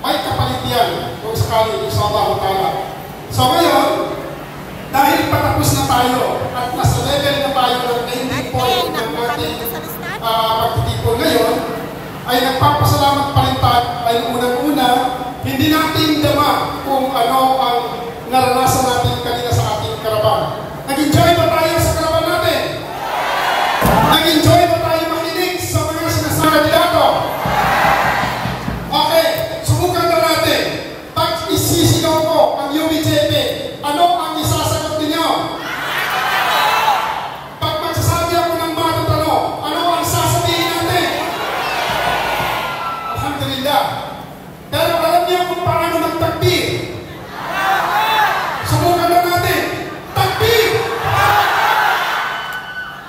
may kapalit yan kung sakali inshallah ta'ala. So ngayon, dahil patapos na tayo at nasa level na tayo ng ending point ng ating pagtitipon ngayon, ay nagpapasalamat pa rin tayo ay unang-una, hindi natin dama kung ano ang naranasan natin kanina sa ating karaban. Nag-enjoy ba tayo sa karaban natin? Nag-enjoy ba tayo makinig sa mga sinasabi dito? Okay, subukan na natin. Pag isisigaw ko ang UBJP, ano ang isasagot ninyo? Pag magsasabi ako ng matutano, ano ang sasabihin natin? Alhamdulillah. Pero alam niyo kung paano magtakbir? Subukan na natin. Takbir!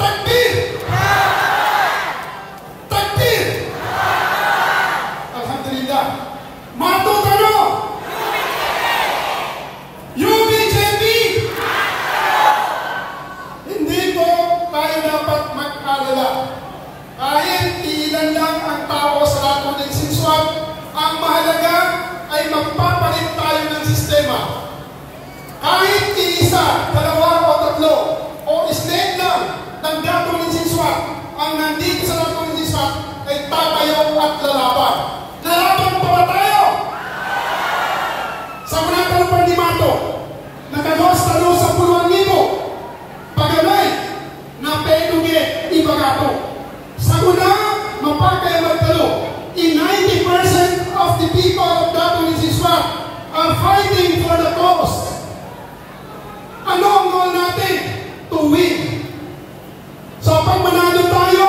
Takbir! Takbir! Alhamdulillah. Matutano! UBJP! Hindi po tayo dapat mag-alala. Kahit ilan lang ang tao sa lahat ng sinswag, ang mahalaga ay magpapalit tayo ng sistema. Kahit isa, dalawa o tatlo, o isnet lang ng gatong ng sinswag, ang nandito sa gatong ng sinswag ay tatayo at lalaban. Lalaban pa ba tayo? Sa mga talupang limato, nakalos-talos sa 10,000, pagamay, na peduge, ibagato. Sa una, mapagkaya magtalo. In 90% of the people of Datong Isiswa are fighting for the cause. Ano ang goal natin? To win. So pag manalo tayo,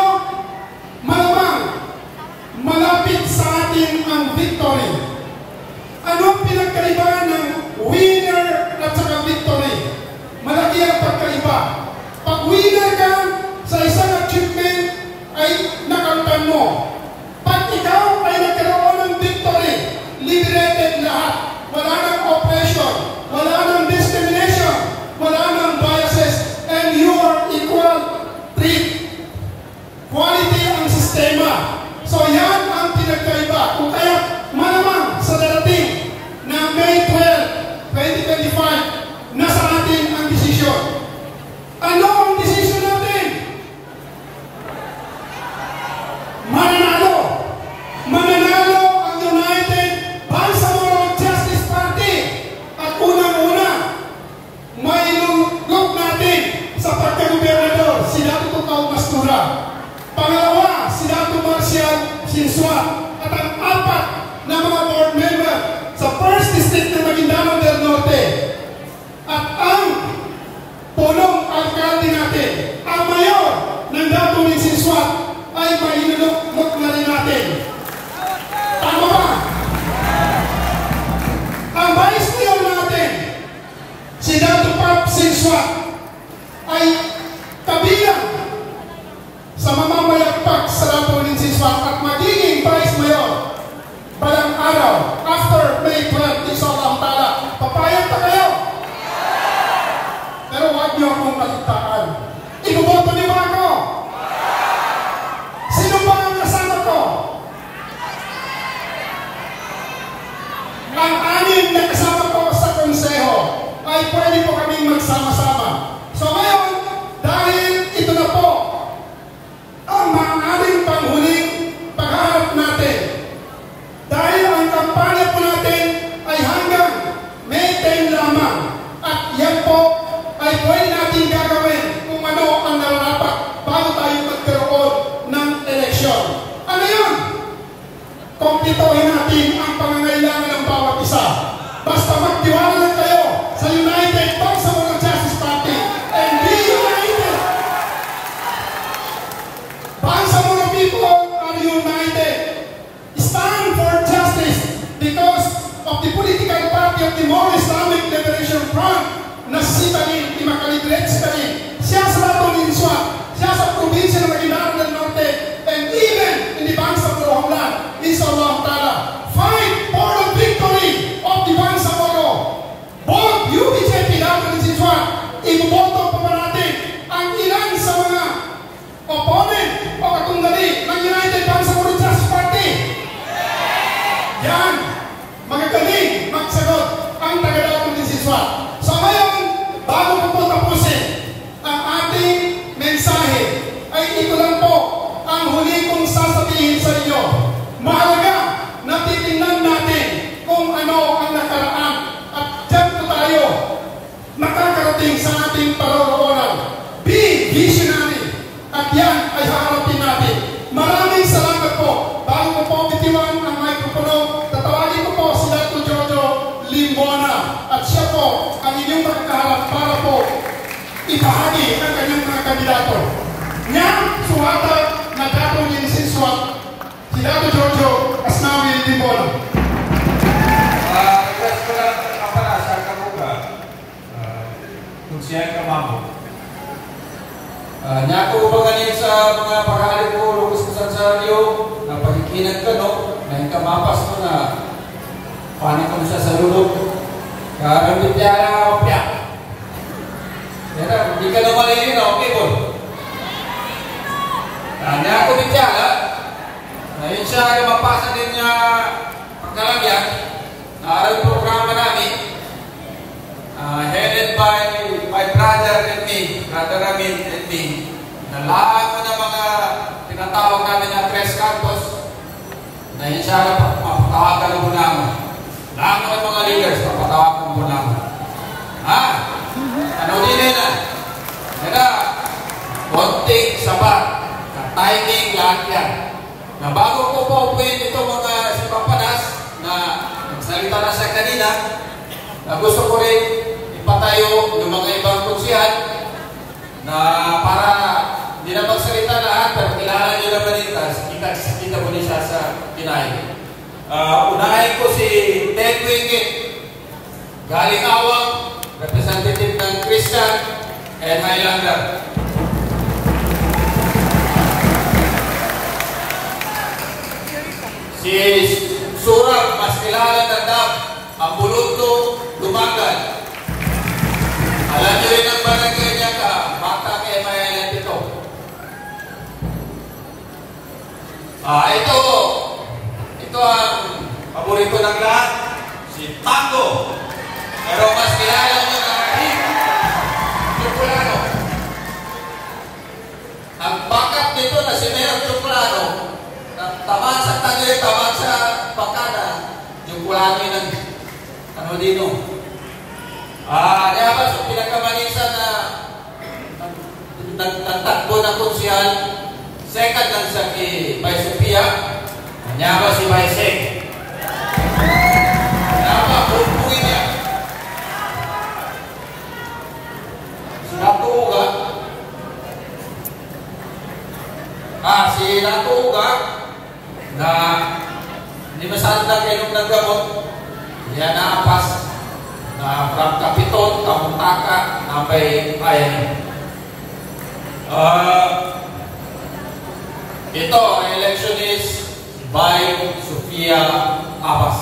malamang malapit sa atin ang victory. Ano ang pinagkaiba ng winner at saka victory? Malaki ang pagkaiba. Pag winner ka sa isang achievement, ay nakamtan mo. Pag ikaw ay nagkaroon ng victory, liberated lahat. Wala nang oppression, wala nang discrimination, wala nang biases, and you are equal treat. Quality ang sistema. So yan ang pinagkaiba. Kung kaya malamang sa darating na May 12, 2025, nasa atin ang desisyon. Ano ang desisyon natin? Mananalo! Mananalo ang United Bangsamoro Justice Party. At unang-una, may lugok natin sa pagkagobernador, si Dato Tukaw Mastura. Pangalawa, si Dato Marcial Sinsua. At ang apat na mga board member sa First District ng Maguindanao del Norte. At ang punong alkalde natin, ang mayor ng Dato Sinsua, ay mahinulok na rin natin. Tama ba? Ang vice mayor natin, si Dato Pap Sinsua, ay kabilang sa mamamayagpag sa Dato Sinsua at magiging vice mayor balang araw after May 12, inshallah ta'ala. Papayag na kayo? Pero huwag niyo akong kaligtaan. Ibuboto niyo ba ako? Sino ba ang kasama ko? Ang anim na kasama ko sa konseho ay pwede po kaming magsama-sama. So ngayon, dahil ito na po ang mga ating panghuling pagharap natin. Dahil ang kampanya po natin ay hanggang May 10 lamang. At yan po ay pwede natin gagawin kung ano ang nararapat bago tayo magkaroon ng eleksyon. Ano yun? Kumpitohin natin ang pangangailangan ng bawat isa. Basta magtiwala lang kayo sa United Bangsamoro Justice Party and be united. Bangsamoro people are united. Stand for justice because of the political party of the More Islamic Liberation Front na si Tanin, Imakalibrets Tanin. Siya sa Dato Ninsua, siya sa probinsya ng Maguindanao del Norte, and even in the Bangsamoro homeland, inshallah ta'ala. Fight for the victory of the Bangsamoro. Both UBJP, Dato Ninsua, ibuboto pa ba natin ang ilan sa mga opponent o katunggali ng United Bangsamoro Justice Party? Yan, magagaling magsagot ang taga-Dato ni Siswa. So ngayon, bago ko po tapusin ang ating mensahe, ay ito lang po ang huli kong sasabihin sa inyo. Mahalaga na titingnan natin kung ano ang nakaraan at dyan po tayo nakakarating sa ating paroroonan. Be visionary at yan ay haharapin natin. Maraming salamat po. Bago ko po bitiwan ang microphone, tatawagin ko po si Dr. Jojo Limona at siya po ang inyong makakaharap para po ibahagi ang kanyang mga kandidato. Niyang suwata na Dato ni Siswa, si Dr. Jojo Asnawi Limona. Request ko lang kapala sa kamuga kung siya ay kamamo. Niya ko ba ganin sa mga pag-aalit ko lukos ko sa radio na pagkikinan ka no na kamapas mo na paano ko siya sa lulog karambit niya na mapya. Kaya hindi ka na malinin na okay po. Niya ko bitya na yun siya ay mapasa din niya pagkalagyan na araw programa namin headed by my brother and me, Brother Ramin and me. Nalaman mo na mga tinatawag namin na Tres Cantos na yun siya na mapatawagan mo naman. Lahat ng mga leaders, mapatawagan mo naman. Ano din na? Kaya, konting sabat, timing lahat yan. Na bago ko po upuin ito mga si Pampanas na nagsalita na sa kanina, na gusto ko rin ipatayo yung mga ibang konsihan na para hindi na magsalita lahat pero kilala nyo naman ito. Kita mo niya sa Pinay. Unahin ko si Ted Wingit, galing Awang, representative ng Christian and Highlander. Si Surab, mas kilala na Dab, ang Bulunto, Lumagan. Alam nyo rin ang barangay niya ka, bata kay Mayalan ito. Ito ang paborito ng lahat, si Tango. Pero mas kilala nyo na Hip Chocolano. Ang backup nito na si Mayor Chocolano, tamaan sa Tango, tamaan sa Bakana, Chocolano ng ano dito. Kaya ba sa pinagkamanisan na nagtakbo ng konsyal, second lang sa kay Bay Sofia, kanya ba si Bay Sek? Kaya ba, bubuhin niya. Si Natuga, si Natuga, na hindi masyadong nagkainom ng gamot, yan naapas, na from Kapiton, Kamuntaka, Nambay, Ayan. Ito, ang election is by Sofia Abbas.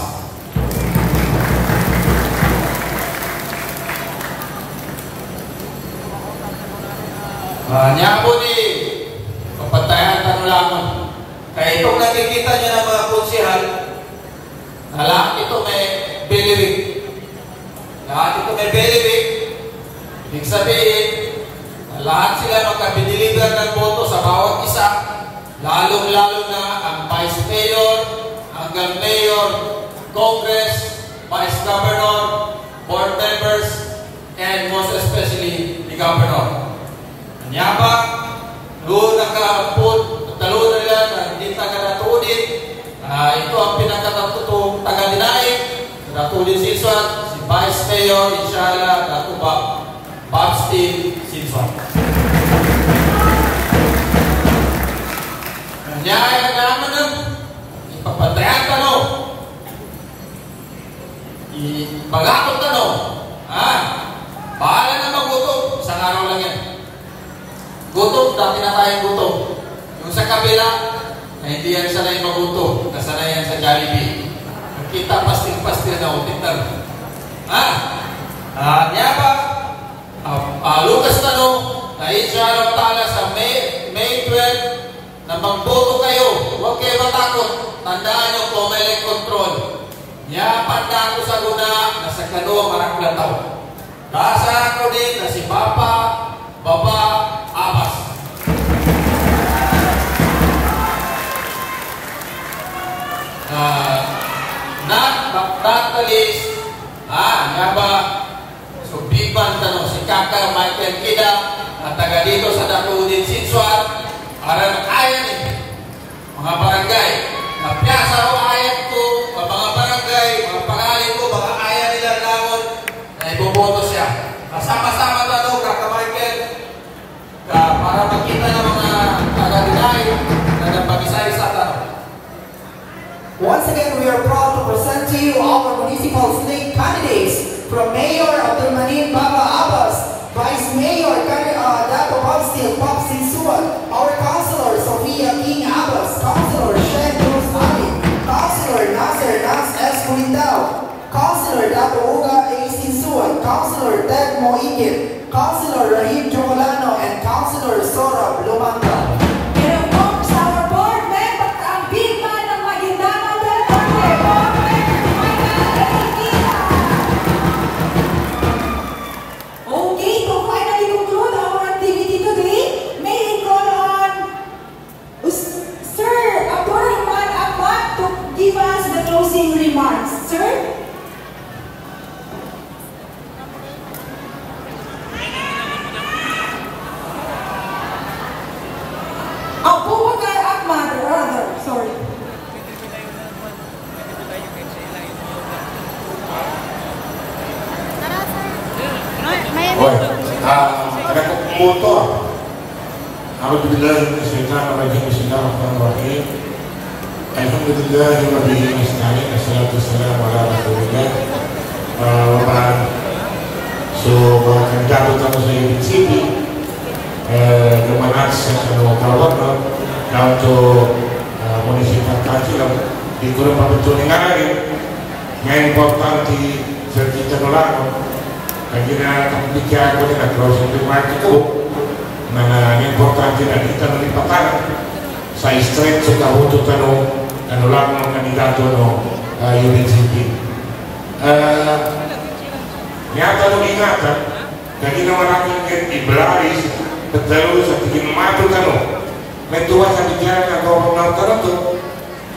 Niya po ni kapatayan tanulaman. Kaya itong nakikita niya ng mga konsihal, na lahat ito may bilibig. Lahat ito may benefit. Ibig sabihin, lahat sila magkabidiligan ng boto sa bawat isa, lalong-lalo na ang Vice Mayor, hanggang Mayor, Congress, Vice Governor, Board Members, and most especially the Governor. Kanya ba, doon nakapun, talo nila na hindi taga-natunin, ito ang pinakatatutong taga-dinain, natunin si Iswan, Vice Mayor, inshallah, Dato Bob Steve Simpson. Kanya naman ng ipapatayan tanong. Ipagatot tanong. Bahala na mag-gutom. Isang araw lang yan. Gutom, dati na tayong gutom. Yung sa kabila, na hindi yan sanay magutom. Nasanay yan sa Jollibee. Kita pastil-pastil na utitan. Niya ba? Lucas tanong, na inshallah ta'ala sa May 12, na magboto kayo. Huwag kayo matakot. Tandaan nyo, Comelec control. kano maraklang tao. Kasa ko din na si Papa, Baba, Abbas. Not the least, nga ba, so biban tanong si Kaka Michael Kida, at taga dito sa Dako din Sinsuar, aran ayan mga barangay, na piyasa o ayan ko, mga barangay, mga pangalan ko, mga ayan nila langon, na iboboto siya. Kasama-sama tanong, Kaka Michael, para makita ng mga taga-dinay na nagpag-isay sa tanong. Once again, we are proud to present to you our municipal slate candidates from Mayor Abdulmanin Baba Abbas, Vice Mayor Dato Babstil Pop Sinsuan, our Councilor Sofia King Abbas, Councilor Shen Cruz Ali, Councilor Nasser Nas S. Mulindao, Councilor Dato Uga A. Sinsuan, Councilor Ted Moigit, Councilor Rahim Jocolano, and Councilor Sorab Lumanda. Closing remarks, sir. Abu Bakar Ahmad, rather, sorry. Oi, ada motor. Alhamdulillah, Bismillahirrahmanirrahim. Bismillahirrahmanirrahim. Alhamdulillah, Rabbil Alamin. Assalatu wassalamu ala Rasulillah. So, kandidato tayo sa UBCP, lumanas sa kawan na untuk municipal council di Kurang Pabetunin ngayon. Ngayon importante sa kita nolano, kaya na kapibigyan ko din at closing remark ko na importante na kita nalipatan sa strength sa kahuto tanong ano lang ng kandidato no UBCP. Nyata nung ingatan, kaya naman natin iblaris betul sa tingin mato tanong may tuwa sa bigyan ng gawang tanong to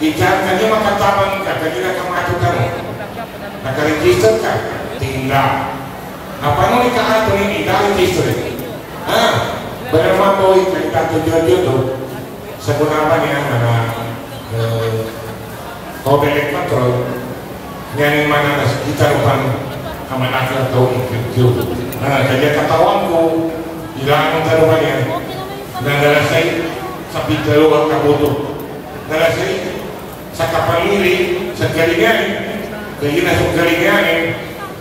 ikan kanya makataman ka kaya na kamato tanong nakaregister ka tinggal apa nung ikahato ni ida-register benar mampu kandidato Jojo to sa kunapan niya na Obelek Control yang mana kita rupan kamanakal atau ikut kaya katawan ko ilang ang taruhannya na nalasay sa pigdalo ang kabuto nalasay sa kapamili sa galingan kaya na sa galingan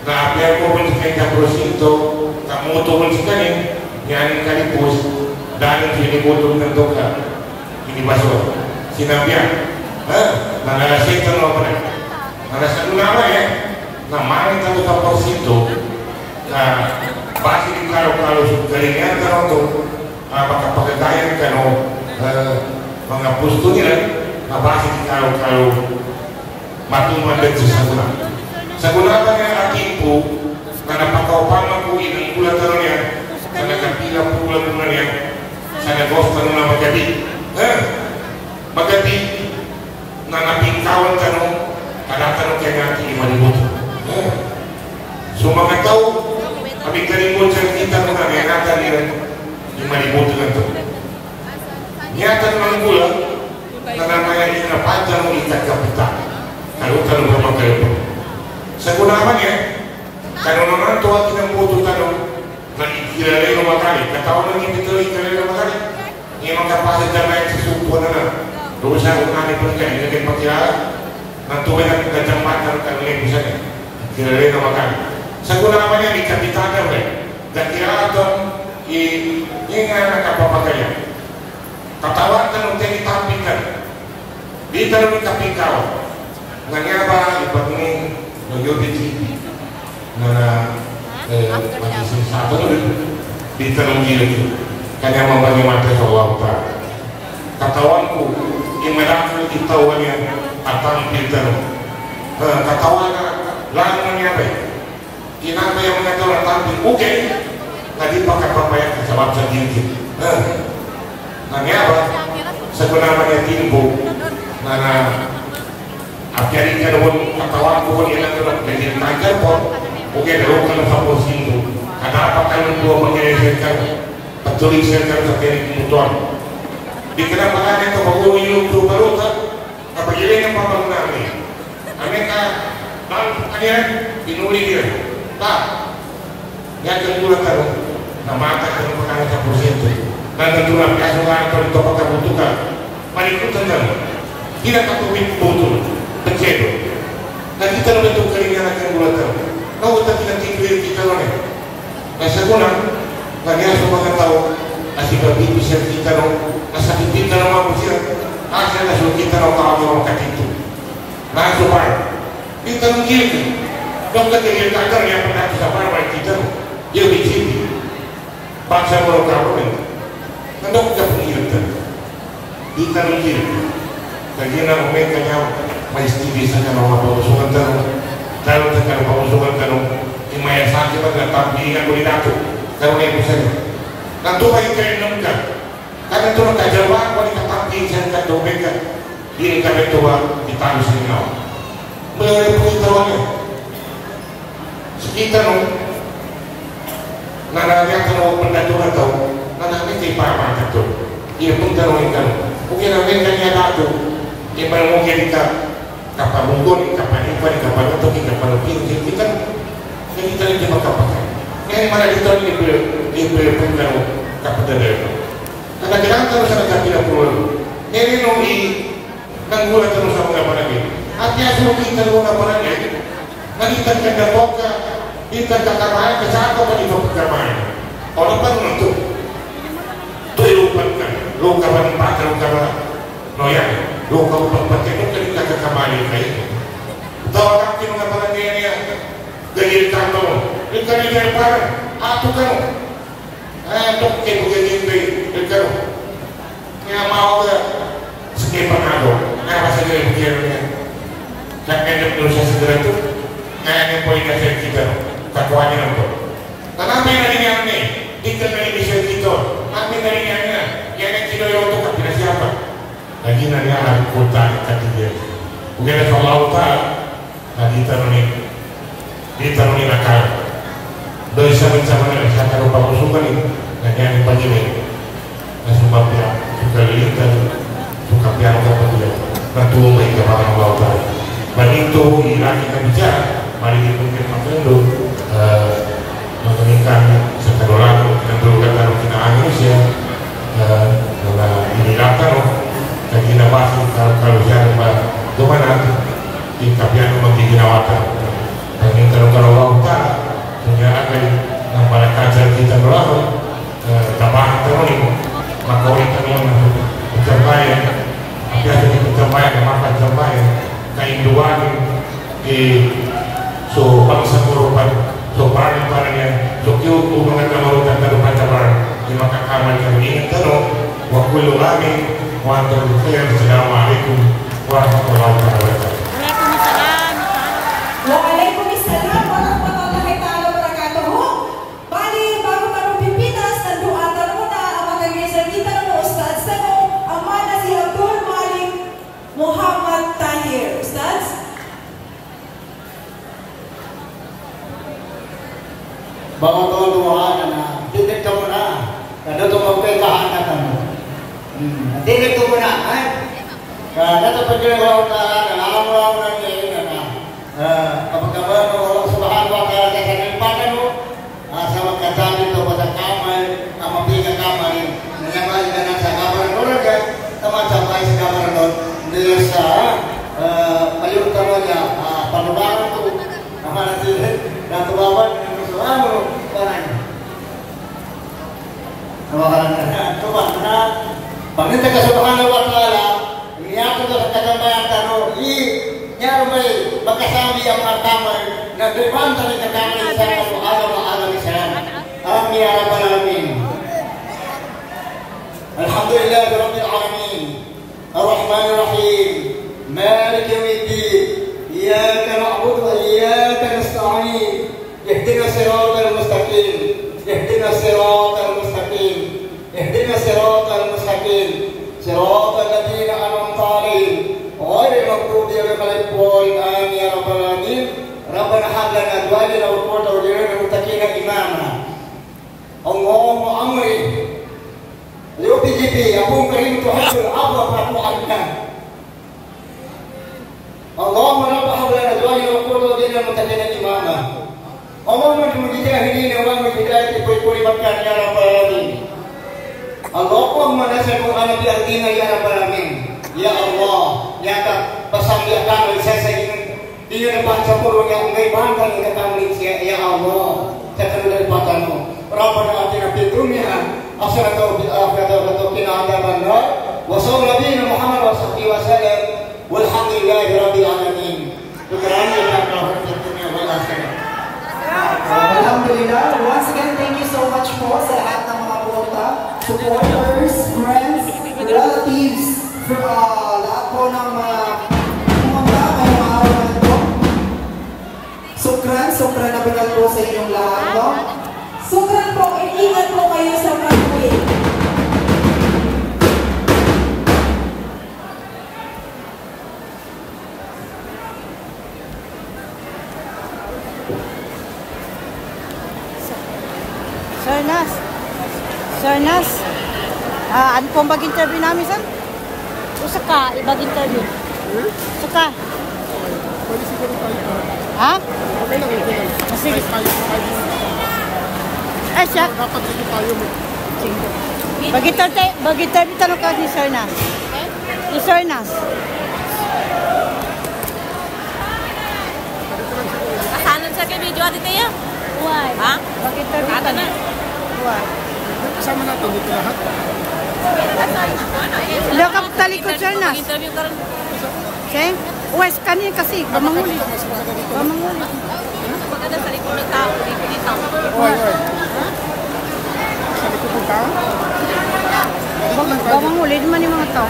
na apel ko pun sa kanya prosinto kamuto pun sa kanya yan kalipos dahil pinibutong ng doka ini baso sinabihan na nalasay tanong pa na nalasay naman na maraming tanong sa prosinto na base di kalau galingan tanong to pagkapagagayan ka no mga pusto nila na base di kalau matuman din sa saguna saguna pa nga aking po na napakaupaman ko inang pula tanong niya sa nakapila pula tanong niya sa negos tanong na magabi magabi na napingkawan tanong kada tanong kaya nga ating imalibot so mga tao kami kalimut sa kita mga ngayatan nila yung malibutan lang ito. Nyatan mga gula na namaya inapatan mo ikat kapitan. Kalutan mo naman kayo po. Sa gunaman niya, kano naman ito at kinambuto tanong na ikilalay ng makali. Katawan ng ibigay ikilalay ng makali. Ngayon magkapasad na may susupo na na. Doon siya kung nani po kayo, hindi kayo pakilala. Nang tuwin na kajampat ng kanilin bisa niya. Ikilalay ng makali. Sa gunaman niya, may kapitan na rin. Dakiratong ingat kapapagaya. Katawan tanong tayo itapikan. Di tanong ikapikaw. Nangaba ibang ni UBCP na magising sa ato di tanong gilid. Kanya mabagimata sa wapta. Katawan ko, imalakal itawan niya at ang pintanong. Katawan na lang nangyari. Inang yang mengatur tampil oke, tadi pakai papaya sebab sedikit. Nanya apa? Sebenarnya timbu, nana akhirnya kita pun kawan pun yang nak jadi tajar pun, oke dulu kalau sampai sini, ada apa kalau dua mengejarkan, petuliskan seperti motor. Dikenal makanya itu baru itu baru kan, apa jadi yang pembangunan ini? Mereka dan akhirnya dinuli dia. Tak, yang kedua taruh nama atas dan perkara 100%. Dan tentulah kasuhan atau itu apakah butuhkan. Mari itu tentang tidak takut betul, pencedo. Dan kita membentuk keringan akan gula taruh. Kau tak tidak tinggal kita lagi. Dan seguna, kalian semua tahu asal babi bisa kita lo, asal kita lo mau bisa, asal asal kita lo tahu orang kaki itu. Nah supaya kita mungkin. Dok ketika kakar yang pernah kita pernah kita, dia begini. Bangsa Moroka ini, dok kita pengirat, kita begini. Kajian mereka yang mesti bisa kalau apa usulan kalau tekan apa usulan kalau imaya sakit pada tapi yang boleh dapat kalau yang bisa. Nanti bagi kain nengkan, karena itu nak jawab kalau kita tapi saya tak mereka ini kami tua kita harus mengenal. Boleh pengetahuannya. Kita no, nana yang kalau pendatur atau nana ini apa itu, ia pun tahu ikan, mungkin namanya yang ada tu, ia baru mungkin kita kapal mungkin kapal ikan kapal atau kapal pinggir kita, yang kita ini cuma kapal, yang mana kita ini pun tahu kapal terdekat. Karena kita terus ada kapal pulau, ini nungi, nanggulah terus sama kapal lagi, artinya suruh kita nunggu kapal lagi, nanti kita kena boka. Kita kakak ke sana apa di kakak orang baru itu lupa kan luka berempat luka noyak luka berempat itu kita kakak kayak tahu kan kita ngapa lagi ini ya dari kantor kita di depan atau kan dok kita begini kan yang mau ke sekitarado apa saja yang pikirnya kan ada dosa segera itu kayaknya poin dasar kita takwaannya nampak. Kenapa yang dari ini? Kita dari bisa kita. Apa dari yang kita yang untuk kita siapa? Lagi nanti anak kota kaki dia. Mungkin Allah Taala lagi kita nakal. Dosa bersama dengan saya lupa musuhan ini. Lagi yang pagi ini. Nasumah pihak suka lihat suka pihak apa dia. Nanti mereka kepada Allah Taala. Bagi itu lagi kita bicara. Mari kita mungkin dulu. Menginginkan setelah kita berkata kita Indonesia karena ini datang kita bahas kalau siapa kemana di kapian membagi nawatan dan kalau kita punya akan yang pada kajian kita berlaku tambahan terus maka kita pencapaian biasa pencapaian maka pencapaian keinduan di so bangsa merupakan so barang-barangnya so kiu mga kamarutan na lupa-cabar yung makakaman kami tanong wa kullu amin wa antum bikhair. Assalamualaikum warahmatullahi wabarakatuh. Waalaikumsalam warahmatullahi taala wabarakatuh. Bali bago tayo pipitas nanduatan muna ang magagaysan kita ng Ustaz sa ang mana si Abdul Malik Muhammad Tahir. Ustaz? Bago tuwa na titik ka muna kada tumagkay kahanatan mo titik ko muna kada pagkagawa ka nalaman na ngayon na kapag Allah subhanahu wa ta'ala sa kanimpanan mo sa magkatabi ito sa kamay ang mabigang kamay nangyamay ka na sa kamay nun tama-sabay sa kamay nun dahil sa mayroon mo niya panubaran ko naman natin natubawan coba na pagninta ka subhanahu wa ta'ala iniyato ka sa kagambayan tano nyaro may magkasami ang mga kamay na dibanta ng kakamay sa alam isyan amin ya rabbal alamin. Alhamdulillah rabbil alamin arrahmanir rahim maliki yawmiddin iyyaka na'budu wa iyyaka nasta'in اهدنا dwali na uporta o dira na mutakina imama. Ang mo amri. Leo PGP, apong karim to hasil apa patu agna. Allahumma rabb hawla dwali na uporta o dira na mutakina imama. Allahumma mujahidin wa mujahidati puri makan ya rabbal alamin. Allahumma nas'aluka an ta'tina ya rabbal alamin. Ya Allah, nyata pasangyakan saya iyo na pansapuro niya ngay bangkang ikatamlit siya, ya Allah, sa kanulad patano. Rabbana atina fid dunya hasanatan wa fil akhirati hasanatan wa qina adhaban nar. Wa sallallahu nabiyina Muhammad wa sahbihi wa sallam. Walhamdulillahi rabbil alamin. Tukarani na kahit sa dunya wal akhirah. Alhamdulillah. Once again, thank you so much po sa lahat ng mga bota, supporters, friends, relatives, lahat po ng mga ngayong araw na ito. Sukran na binal po sa inyong lahat, no? Sukran po, ingat po kayo sa runway. Sir Nas, ano pong mag-interview namin, sir? Usa ka, mag-interview. Usa ka. Ha? Okay lang. Sige. Ay, siya. Dapat dito tayo mo. Mag-interview tanong ka ni Sir Nas. Ni Sir Nas. Kasanan sa kay video dito ya? Why? Ha? Mag-interview ka na. Why? Kasama natin dito lahat. Hindi ka talikod, Sir Nas. Interview ka rin. Okay? West kanina kasi, gamanguli. Gamanguli. Maganda sa likod ng tao. Dito. Oy. Sa likod ng tao? Gamanguli naman yung mga tao.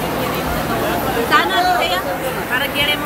Sana dito ya? Para kaya mo